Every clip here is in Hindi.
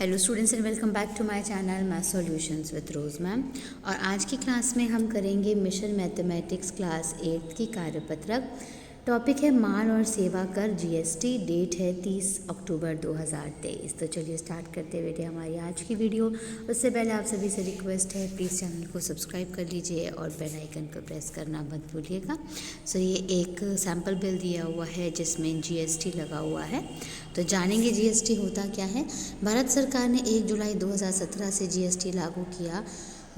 Hello students and welcome back to my channel math solutions with Rose ma'am. और आज की क्लास में हम करेंगे मिशन मैथमेटिक्स क्लास 8 की कार्यपत्रक। टॉपिक है माल और सेवा कर जीएसटी। डेट है 30 अक्टूबर 2023। तो चलिए स्टार्ट करते हुए हमारी आज की वीडियो। उससे पहले आप सभी से रिक्वेस्ट है, प्लीज़ चैनल को सब्सक्राइब कर लीजिए और बेल आइकन को प्रेस करना मत भूलिएगा। सो ये एक सैम्पल बिल दिया हुआ है जिसमें जीएसटी लगा हुआ है। तो जानेंगे जीएसटी होता क्या है। भारत सरकार ने 1 जुलाई 2017 से जीएसटी लागू किया,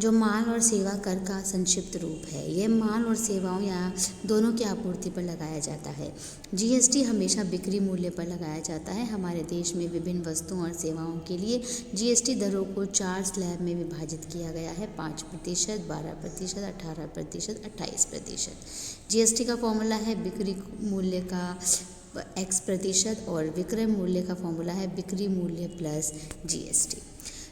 जो माल और सेवा कर का संक्षिप्त रूप है। यह माल और सेवाओं या दोनों की आपूर्ति पर लगाया जाता है। जीएसटी हमेशा बिक्री मूल्य पर लगाया जाता है। हमारे देश में विभिन्न वस्तुओं और सेवाओं के लिए जीएसटी दरों को 4 स्लैब में विभाजित किया गया है: 5%, 12%, 18%, 28%। जीएसटी का फॉर्मूला है बिक्री मूल्य का X% और विक्रय मूल्य का फॉर्मूला है बिक्री मूल्य प्लस जीएसटी।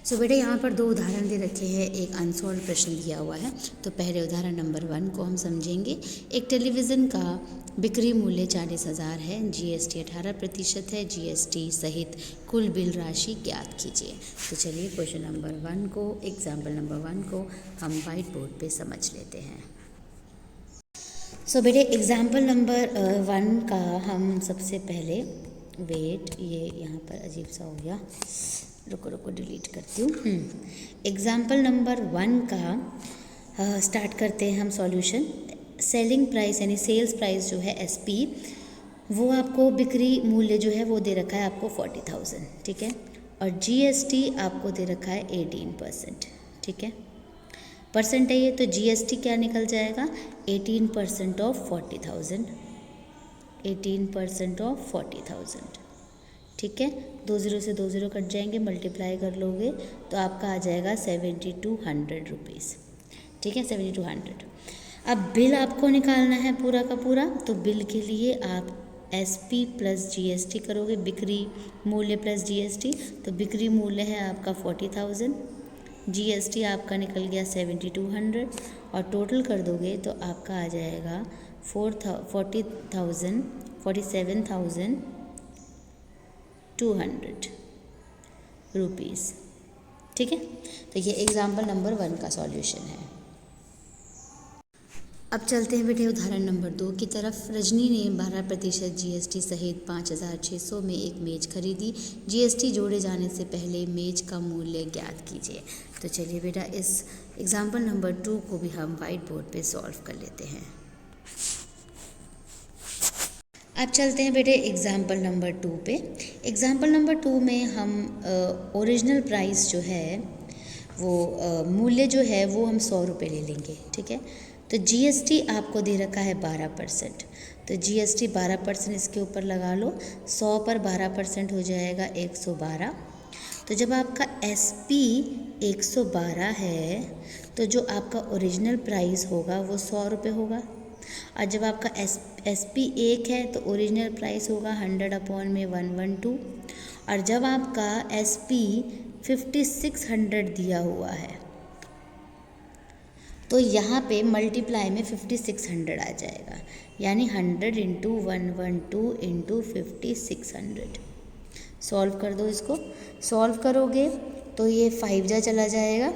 सो बेटे यहाँ पर 2 उदाहरण दे रखे हैं, एक अनसॉल्व प्रश्न दिया हुआ है। तो पहले उदाहरण नंबर 1 को हम समझेंगे। एक टेलीविज़न का बिक्री मूल्य 40,000 है, जीएसटी 18% है। जीएसटी सहित कुल बिल राशि ज्ञात कीजिए। तो चलिए क्वेश्चन नंबर 1 को, एग्जाम्पल नंबर 1 को हम वाइट बोर्ड पे समझ लेते हैं। सो बेटे एग्जाम्पल नंबर 1 का हम सबसे पहले, वेट ये यहाँ पर अजीब सा हो गया, रुको डिलीट करती हूँ। एग्जाम्पल नंबर 1 का स्टार्ट करते हैं हम सॉल्यूशन। सेलिंग प्राइस यानी सेल्स प्राइस जो है एसपी, वो आपको बिक्री मूल्य जो है वो दे रखा है आपको 40,000, ठीक है। और जीएसटी आपको दे रखा है 18%, ठीक है। परसेंट है ये, तो जीएसटी क्या निकल जाएगा, 18% ऑफ 40,000, 18% ऑफ 40,000, ठीक है। 2 0 से 2 0 कट जाएंगे, मल्टीप्लाई कर लोगे तो आपका आ जाएगा 7200 रुपीज़, ठीक है, 7200। अब बिल आपको निकालना है पूरा का पूरा, तो बिल के लिए आप एसपी प्लस जीएसटी करोगे, बिक्री मूल्य प्लस जीएसटी। तो बिक्री मूल्य है आपका 40,000, जीएसटी आपका निकल गया 7200 और टोटल कर दोगे तो आपका आ जाएगा 47,200 रुपीज़, ठीक है। तो ये एग्जाम्पल नंबर 1 का सॉल्यूशन है। अब चलते हैं बेटे उदाहरण नंबर 2 की तरफ। रजनी ने 12% जीएसटी सहित 5,600 में एक मेज खरीदी। जीएसटी जोड़े जाने से पहले मेज का मूल्य ज्ञात कीजिए। तो चलिए बेटा इस एग्जाम्पल नंबर 2 को भी हम वाइट बोर्ड पे सॉल्व कर लेते हैं। अब चलते हैं बेटे एग्जाम्पल नंबर 2 पे। एग्जाम्पल नंबर 2 में हम ओरिजिनल प्राइस जो है वो मूल्य जो है वो हम 100 रुपये ले लेंगे, ठीक है। तो जीएसटी आपको दे रखा है 12%, तो जीएसटी 12% इसके ऊपर लगा लो। 100 पर 12% हो जाएगा 112। तो जब आपका एसपी 112 है तो जो आपका ओरिजिनल प्राइस होगा वो 100 रुपये होगा। और जब आपका एसपी 1 है तो ओरिजिनल प्राइस होगा 100/112। और जब आपका एसपी 5600 दिया हुआ है तो यहाँ पे मल्टीप्लाई में 5600 आ जाएगा, यानी 100 × 112 × 5600। सॉल्व कर दो इसको। सॉल्व करोगे तो ये 5 जा चला जाएगा,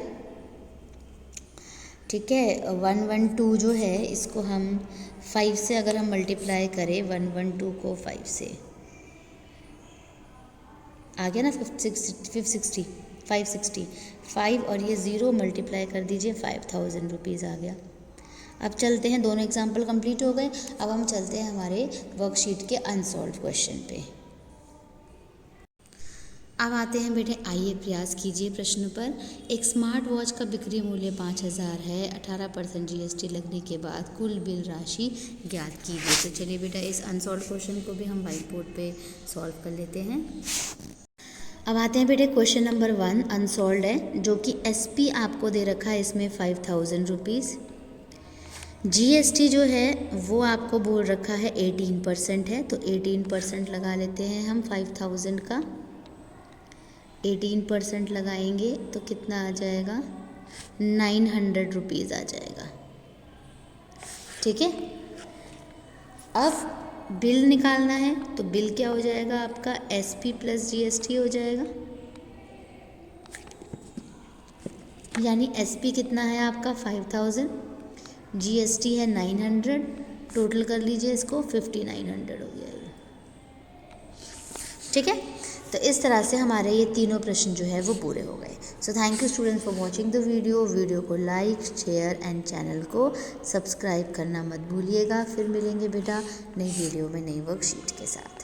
ठीक है। 112 जो है इसको हम 5 से अगर हम मल्टीप्लाई करें, 112 को 5 से आ गया ना 560 5 और ये 0 मल्टीप्लाई कर दीजिए, 5,000 रुपीज़ आ गया। अब चलते हैं, दोनों एग्जाम्पल कंप्लीट हो गए। अब हम चलते हैं हमारे वर्कशीट के अनसॉल्व क्वेश्चन पे। अब आते हैं बेटे, आइए प्रयास कीजिए प्रश्न पर। एक स्मार्ट वॉच का बिक्री मूल्य 5,000 है। 18% जीएसटी लगने के बाद कुल बिल राशि ज्ञात कीजिए। तो चलिए बेटा इस अनसॉल्व क्वेश्चन को भी हम व्हाइट बोर्ड पे सॉल्व कर लेते हैं। अब आते हैं बेटे क्वेश्चन नंबर 1 अनसॉल्व है, जो कि एसपी आपको दे रखा है इसमें 5,000 रुपीज़। जीएसटी जो है वो आपको बोल रखा है 18% है, तो 18% लगा लेते हैं हम 5,000 का। 18% लगाएंगे तो कितना आ जाएगा, 900 रुपीज़ आ जाएगा, ठीक है। अब बिल निकालना है तो बिल क्या हो जाएगा आपका, एसपी प्लस जीएसटी हो जाएगा, यानी एसपी कितना है आपका 5000, जीएसटी है 900, टोटल कर लीजिए इसको 5900 हो गया ये। ठीक है, तो इस तरह से हमारे ये तीनों प्रश्न जो है वो पूरे हो गए। So thank you student for watching the video को लाइक शेयर एंड चैनल को सब्सक्राइब करना मत भूलिएगा। फिर मिलेंगे बेटा नई वीडियो में नई वर्कशीट के साथ।